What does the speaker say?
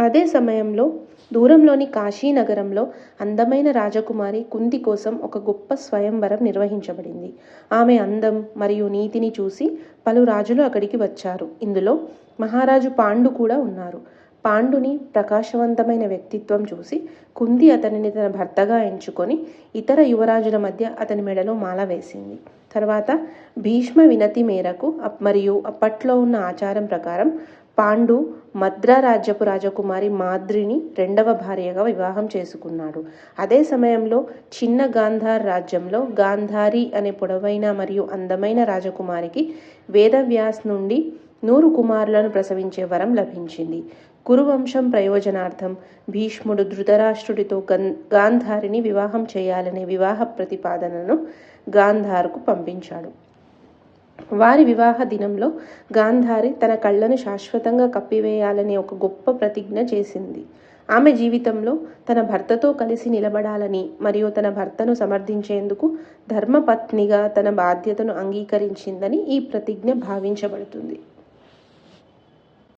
అదే సమయంలో దూరంలోని కాశీనగరంలో అందమైన రాజకుమారి కుంతి కోసం ఒక గొప్ప స్వయంవరం నిర్వహించబడింది. ఆమె అందం మరియు నీతిని చూసి పలు రాజులు అక్కడికి వచ్చారు. ఇందులో మహారాజు పాండు కూడా ఉన్నారు. పాండుని ప్రకాశవంతమైన వ్యక్తిత్వం చూసి కుంతి అతనిని తన భర్తగా ఎంచుకొని ఇతర యువరాజుల మధ్య అతని మెడలో మాల వేసింది. తర్వాత భీష్మ వినతి మేరకు మరియు అప్పట్లో ఉన్న ఆచారం ప్రకారం పాండు మద్ర రాజ్యపు రాజకుమారి మాద్రిని రెండవ భార్యగా వివాహం చేసుకున్నాడు. అదే సమయంలో చిన్న గాంధార్ రాజ్యంలో గాంధారి అనే పొడవైన మరియు అందమైన రాజకుమారికి వేదవ్యాస్ నుండి 100 కుమారులను ప్రసవించే వరం లభించింది. కురువంశం ప్రయోజనార్థం భీష్ముడు ధృతరాష్ట్రుడితో గాంధారిని వివాహం చేయాలనే వివాహ ప్రతిపాదనను గాంధార్కు పంపించాడు. వారి వివాహ దినంలో గాంధారి తన కళ్ళను శాశ్వతంగా కప్పివేయాలని ఒక గొప్ప ప్రతిజ్ఞ చేసింది. ఆమె జీవితంలో తన భర్తతో కలిసి నిలబడాలని మరియు తన భర్తను సమర్థించేందుకు ధర్మపత్నిగా తన బాధ్యతను అంగీకరించిందని ఈ ప్రతిజ్ఞ భావించబడుతుంది.